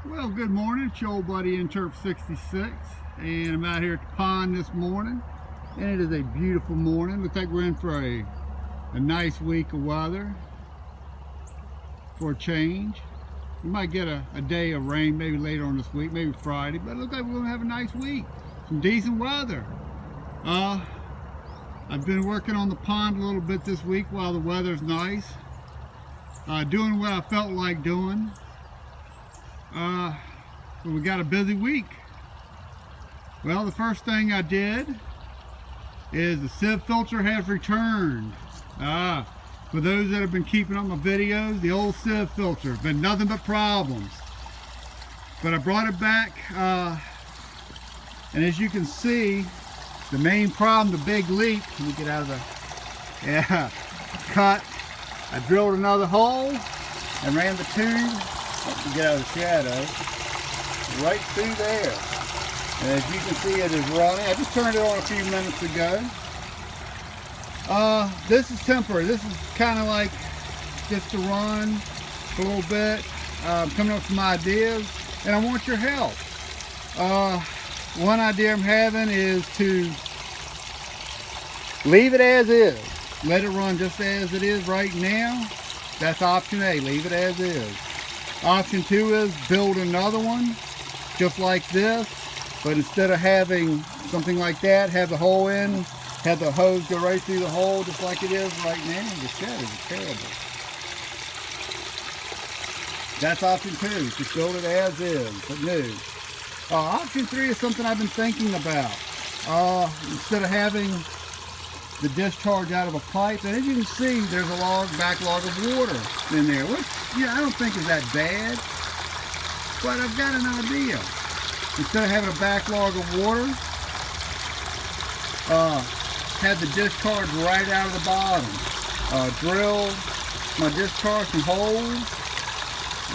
Well, good morning. It's your old buddy Interp 66, and I'm out here at the pond this morning, and it is a beautiful morning. Looks like we're in for a nice week of weather for a change. We might get a day of rain maybe later on this week, maybe Friday, but it looks like we're going to have a nice week. Some decent weather. I've been working on the pond a little bit this week while the weather's nice. Doing what I felt like doing. But we got a busy week. Well, the first thing I did is the sieve filter has returned. For those that have been keeping up my videos, the old sieve filter, been nothing but problems. But I brought it back, and as you can see, the main problem, the big leak, let me get out of the, cut. I drilled another hole and ran the tube, to get out of the shadow, right through there. And as you can see, it is running. I just turned it on a few minutes ago. This is temporary. This is kind of like just to run a little bit. Coming up with some ideas, and I want your help. One idea I'm having is to leave it as is. Let it run just as it is right now. That's option A, leave it as is. Option 2 is build another one just like this, but instead of having something like that, have the hole in, have the hose go right through the hole just like it is right now. The shed is terrible. That's option 2, just build it as is, but new. Option 3 is something I've been thinking about. Instead of having the discharge out of a pipe, and as you can see, there's a backlog of water in there, which I don't think is that bad, but I've got an idea. Instead of having a backlog of water, have the discharge right out of the bottom. Drill my discharge some holes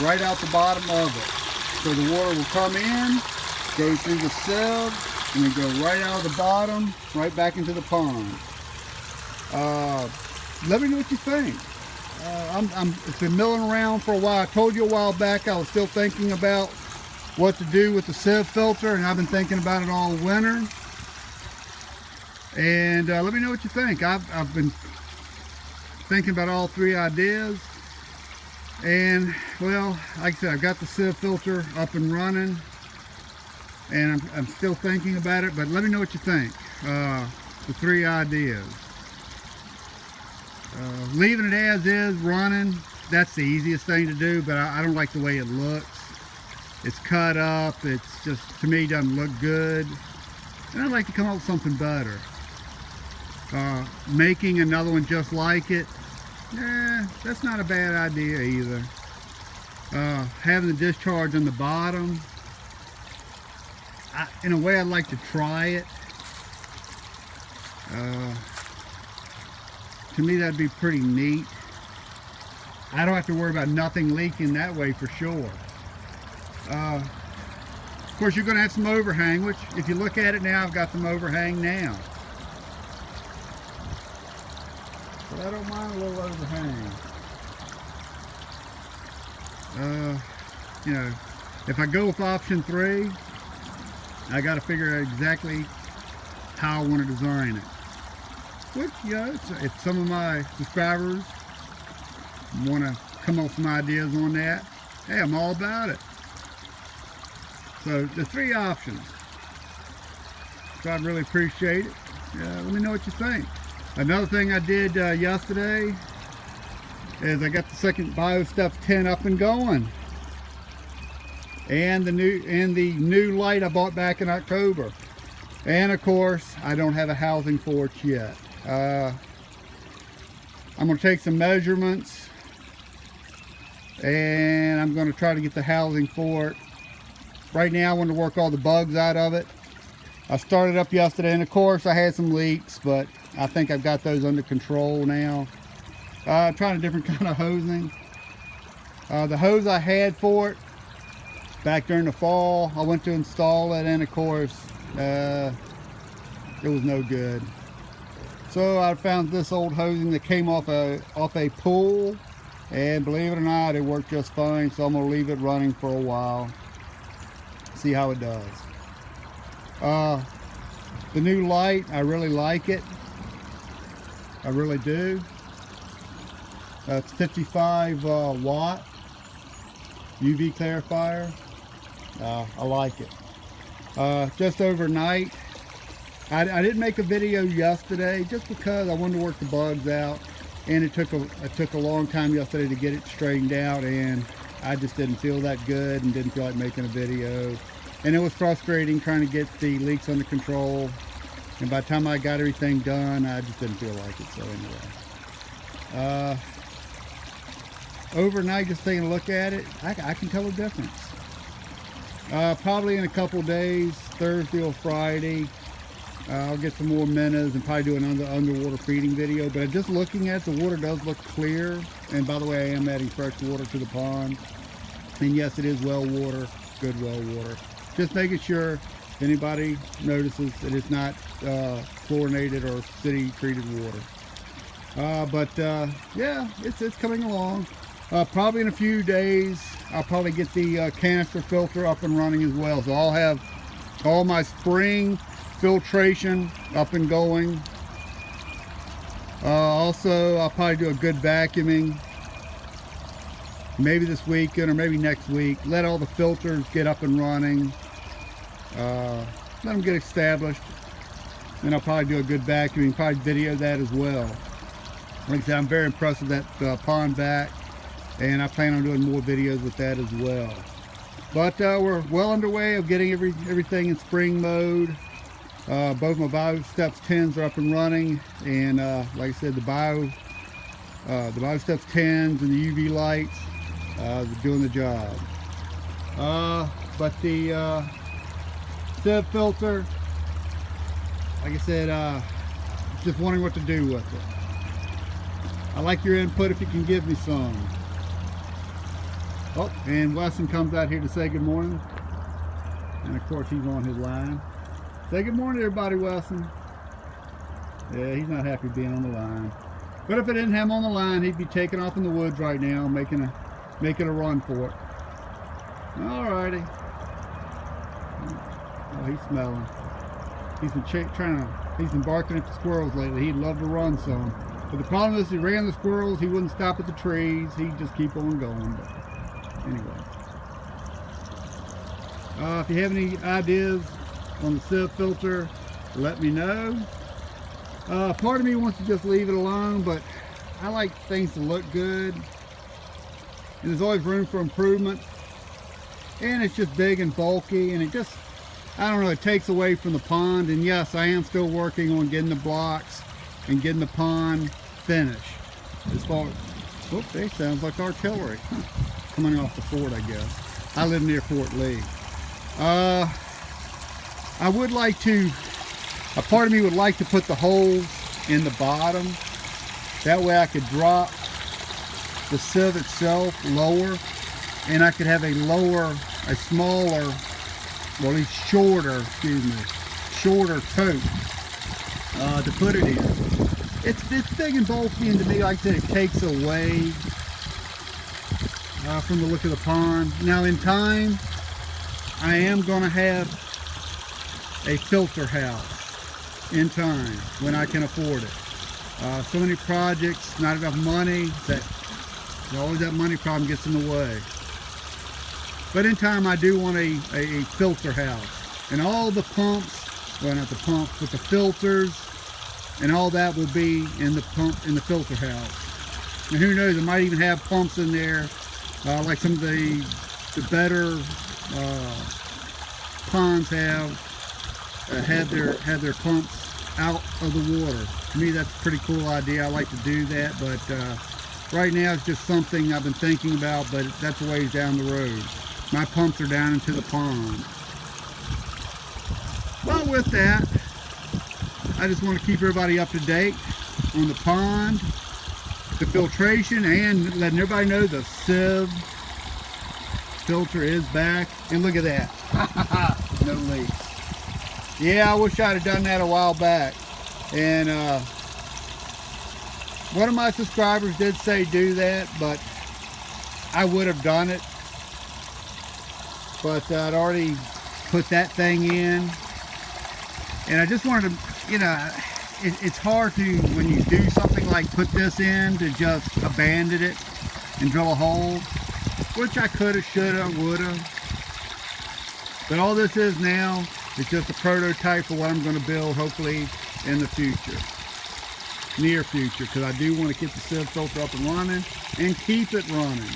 right out the bottom of it, so the water will come in, go through the sieve, and then go right out of the bottom, right back into the pond. Let me know what you think. It's been milling around for a while. I told you a while back I was still thinking about what to do with the sieve filter, and I've been thinking about it all winter. And let me know what you think. I've been thinking about all three ideas, and well, like I said, I've got the sieve filter up and running, and I'm still thinking about it. But let me know what you think. The three ideas. Leaving it as is, running, that's the easiest thing to do, but I don't like the way it looks. It's cut up, it's just, to me, doesn't look good. And I'd like to come up with something better. Making another one just like it, that's not a bad idea either. Having the discharge on the bottom, in a way I'd like to try it. To me, that'd be pretty neat. I don't have to worry about nothing leaking that way for sure. Of course, you're going to have some overhang, which if you look at it now, I've got some overhang now. But I don't mind a little overhang. If I go with option 3, I got to figure out exactly how I want to design it. Which, if some of my subscribers want to come up with some ideas on that, hey, I'm all about it. So, the 3 options. So, I'd really appreciate it. Let me know what you think. Another thing I did yesterday is I got the second BioSteps 10 up and going. And the new light I bought back in October. And of course, I don't have a housing for it yet. I'm going to take some measurements, and I'm going to try to get the housing for it. Right now I want to work all the bugs out of it. I started up yesterday, and of course I had some leaks, but I think I've got those under control now. Trying a different kind of hosing. The hose I had for it back during the fall, I went to install it, and of course it was no good. So I found this old hosing that came off a pool, and believe it or not, it worked just fine. So I'm gonna leave it running for a while. see how it does. The new light, I really like it. I really do. It's 55 watt UV clarifier. I like it. Just overnight, I didn't make a video yesterday just because I wanted to work the bugs out, and it took a long time yesterday to get it straightened out, and I just didn't feel that good and didn't feel like making a video, and it was frustrating trying to get the leaks under control, and by the time I got everything done, I just didn't feel like it. So anyway, overnight, just taking a look at it, I can tell a difference. Probably in a couple days, Thursday or Friday, I'll get some more minnows and probably do an underwater feeding video. But just looking at the water does look clear. And by the way, I am adding fresh water to the pond. And yes, it is well water, good well water. Just making sure if anybody notices that it's not chlorinated or city treated water. Yeah, it's coming along. Probably in a few days, I'll probably get the canister filter up and running as well. So I'll have all my spring filtration up and going. Also, I'll probably do a good vacuuming. Maybe this weekend or maybe next week. Let all the filters get up and running. Let them get established. Then I'll probably do a good vacuuming. Probably video that as well. Like I said, I'm very impressed with that pond vac. And I plan on doing more videos with that as well. But we're well underway of getting everything in spring mode. Both my BioSteps 10s are up and running, and like I said, the BioSteps 10s and the UV lights, they're doing the job. But the Sieve Filter, like I said, just wondering what to do with it. I like your input if you can give me some. Oh, and Wesson comes out here to say good morning. And of course he's on his line. Say good morning everybody, Wesson. Yeah, he's not happy being on the line. But if I didn't have him on the line, he'd be taking off in the woods right now, making a run for it. Alrighty. Oh, he's smelling. He's been barking at the squirrels lately. He'd love to run some. But the problem is, he ran the squirrels, he wouldn't stop at the trees. He'd just keep on going. But anyway, if you have any ideas on the Sieve Filter, let me know. Part of me wants to just leave it alone, but I like things to look good, and there's always room for improvement. And it's just big and bulky, and it just, I don't know, it takes away from the pond. And yes, I am still working on getting the blocks and getting the pond finished. As far as, whoop, they sounds like artillery. Coming off the fort, I guess. I live near Fort Lee. I would like to, a part of me would like to put the holes in the bottom. That way I could drop the sieve itself lower, and I could have a smaller, well, at least shorter, shorter tote to put it in. It's big and bulky, and to me, like I said, it takes away from the look of the pond. Now in time, I am going to have a filter house in time when I can afford it. So many projects, not enough money, that always that money problem gets in the way. But in time, I do want a filter house, and all the pumps, well, not the pumps, but the filters and all that will be in the filter house. And who knows, I might even have pumps in there, like some of the better ponds have their pumps out of the water. To me, that's a pretty cool idea. I like to do that, but right now it's just something I've been thinking about, but that's a ways down the road. My pumps are down into the pond. Well, with that, I just want to keep everybody up to date on the pond, the filtration, and letting everybody know the Sieve Filter is back. And look at that. No leaks. Yeah, I wish I'd have done that a while back. And one of my subscribers did say do that, but I would have done it. But I'd already put that thing in. And I just wanted to, you know, it's hard to, when you do something like put this in, to just abandon it and drill a hole, which I could have, should have, would have. But all this is now is just a prototype for what I'm going to build, hopefully, in the future. Near future, because I do want to get the sieve filter up and running and keep it running.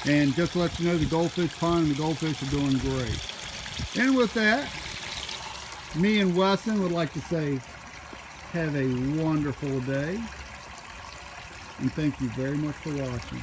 And just to let you know, the goldfish pond and the goldfish are doing great. And with that, me and Wesson would like to say, have a wonderful day. And thank you very much for watching.